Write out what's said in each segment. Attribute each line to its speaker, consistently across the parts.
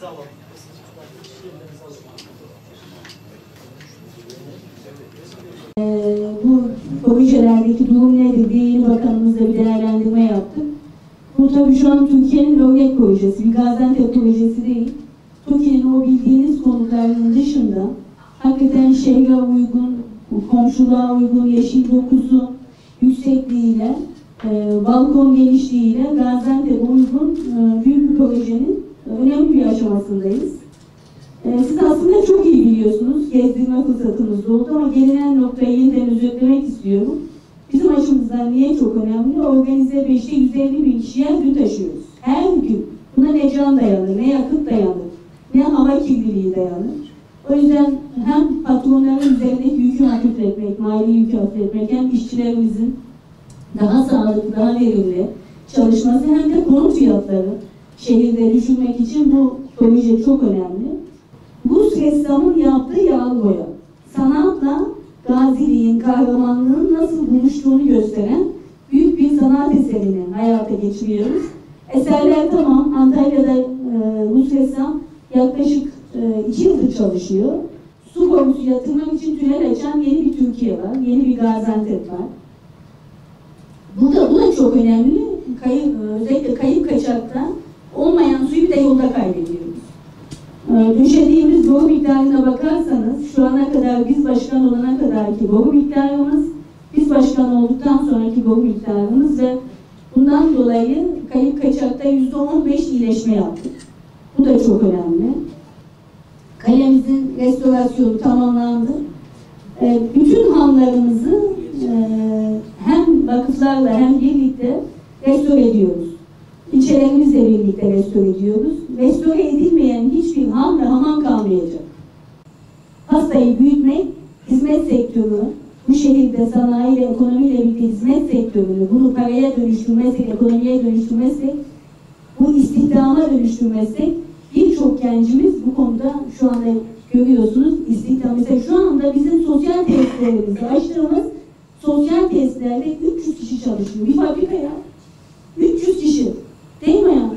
Speaker 1: Yerlerinizi alalım.
Speaker 2: Bu projelerdeki durum nedir diye yeni bakanımızla bir değerlendirme yaptık. Bu tabii şu an Türkiye'nin örnek projesi, bir Gaziantep projesi değil. Türkiye'nin o bildiğiniz konutlarının dışında hakikaten şehre uygun, komşuluğa uygun, yeşil dokusu yüksekliğiyle, balkon genişliğiyle Gaziantep'e uygun büyük bir projenin önemli bir aşamasındayız. Siz aslında çok iyi biliyorsunuz, gezdirme fırsatımız oldu ama gelinen noktayı yeniden özetlemek istiyorum. Bizim açımızdan niye çok önemli? Organize 5'te 150 bin kişiye her gün taşıyoruz. Her gün. Buna ne can dayanır, ne yakıt dayanır, ne hava kirliliği dayanır. O yüzden hem patronların üzerindeki yükü hafifletmek, mali yükü hafifletmek, hem işçilerimizin daha sağlıklı, daha verimli çalışması hem de konut fiyatları şehirde düşürmek için bu proje çok önemli. Rus ressamın yaptığı yağlı boya, sanatla gaziliğin, kahramanlığın nasıl buluştuğunu gösteren büyük bir sanat eserini hayata geçiriyoruz. Eserler tamam, Antalya'da Rus ressam yaklaşık 2 yıldır çalışıyor. Su borusu yatırmak için tünel açan yeni bir Türkiye var, yeni bir Gaziantep var. Bu da çok önemli. Özellikle kayıp kaçakta olmayan suyu bir de yolda kaybediyoruz. Döşediğimiz boru miktarına bakarsanız şu ana kadar biz başkan olana kadarki boru miktarımız, biz başkan olduktan sonraki boru miktarımız ve bundan dolayı kayıp kaçakta %15 iyileşme yaptık. Bu da çok önemli. Kalemizin restorasyonu tamamlandı. Bütün hanlarımızı hem vakıflarla hem birlikte restore ediyoruz. İlçelerimizle birlikte restore ediyoruz. Restore edilmeyen hiçbir han ve hamam kalmayacak. Pastayı büyütmek, hizmet sektörü, bu şehirde sanayi ve ekonomiyle birlikte hizmet sektörünü, bunu paraya dönüştürmezsek, ekonomiye dönüştürmezsek, bu istihdama dönüştürmezsek, birçok gencimiz bu konuda şu anda görüyorsunuz istihdam. Mesela şu anda bizim sosyal tesislerimizi açtığımız sosyal tesislerde 300 kişi çalışıyor. Bir fabrika ya. 300 kişi. Değil mi ya?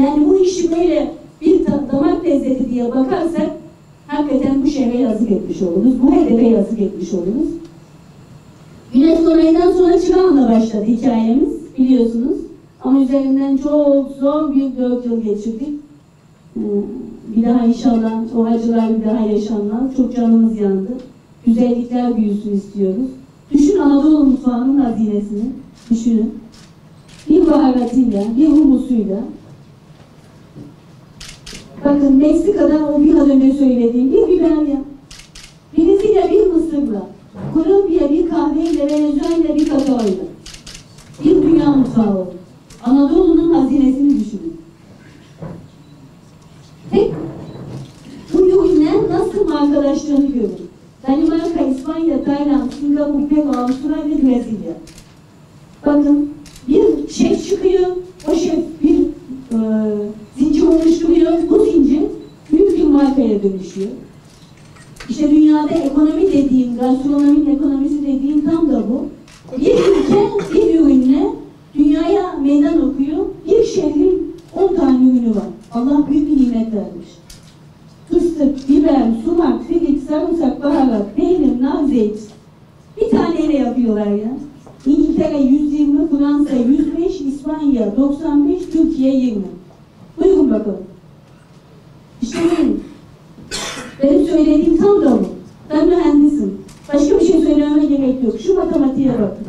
Speaker 2: Yani bu işi böyle bir damak lezzeti diye bakarsak hakikaten bu şehre yazık etmiş oluruz. Bu hedefe yazık etmiş oluruz. Güneş Konay'dan sonra Çırahan'la başladı hikayemiz. Biliyorsunuz. Ama üzerinden çok zor bir 4 yıl geçirdik. Bir daha inşallah o acılar bir daha yaşanmaz. Çok canımız yandı. Güzellikler büyüsün istiyoruz. Düşün Anadolu mutfağının hazinesini. Düşünün. Bir baharatıyla, bir humusuyla. Bakın Meksika'da o biraz önce söylediğim bir biberya. Brezilya bir mısırla. Kolombiya bir kahveyle, Venezuela bir kakaoyla. Bir dünya mutfağı oldu. Anadolu'nun hazinesini düşünün. Tek bu ürünler nasıl markalaştığını görün. Danimarka, İspanya, Tayland, Singapur, Peru, Avustralya ve Brezilya. Bakın bir şef çıkıyor, o şef bir zincir oluşturuyor, bu zincir büyük bir markaya dönüşüyor. İşte dünyada ekonomi dediğim, gastronominin ekonomisi dediğim tam da bu. Bir ülke bir ürünle dünyaya meydan okuyor, bir şehrin 10 tane ürünü var. Allah büyük bir nimet vermiş. Fıstık, biber, sumak, filik, sarımsak, baharat, peynir, nar, zeyt. Bir taneyle yapıyorlar ya. İngiltere 120, Fransa 105, İspanya 95, Türkiye 20. Buyurun bakalım. İşte benim söylediğim tam da bu. Ben mühendisim. Başka bir şey söylememe gerek yok. Şu matematiğe bakın.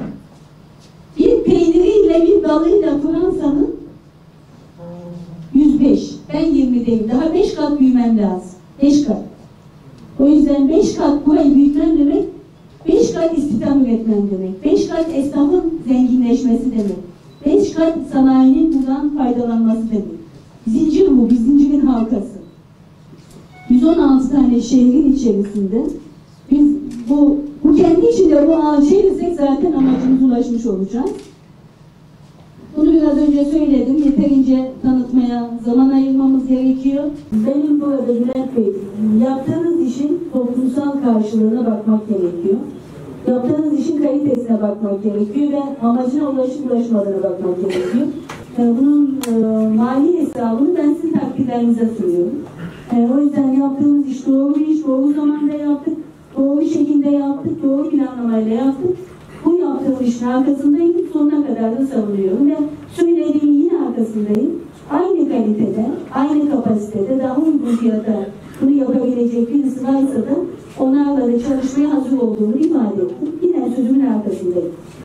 Speaker 2: Bir peyniriyle bir balıyla Fransa'nın 105. Ben 20'deyim. Daha 5 kat büyümem lazım. 5 kat. O yüzden 5 kat burayı büyütmem demek, 5 kat istihdam üretmem demek. 5 kat esnafın zenginleşmesi demek. 5 kat sanayinin buradan faydalanması demek. Zincir bu. Bir zincirin halkası. 116 tane şehrin içerisinde biz bu kendi içinde bu ağacı çevirsek zaten amacımıza ulaşmış olacağız. Bunu biraz önce söyledim. Yeterince tanıtmaya zaman ayırmamız gerekiyor. Benim burada Bülent Bey, yaptığınız işin toplumsal karşılığına bakmak gerekiyor. Yaptığınız işin kalitesine bakmak gerekiyor ve amacına ulaşıp ulaşmadığına bakmak gerekiyor. Bunun mali hesabını ben sizin takdirlerinize sunuyorum. O yüzden yaptığımız iş doğru bir iş, doğru zamanda yaptık, doğru şekilde yaptık, doğru planlamayla yaptık. Bu yaptığım işin arkasındayım, sonuna kadar da savunuyorum ve söylediğim yine arkasındayım. Aynı kalitede, aynı kapasitede, daha uygun fiyata bunu yapabilecek birisi varsa da onlarla da çalışmaya hazır olduğunu ifade ettim. Yine sözümün arkasındayım.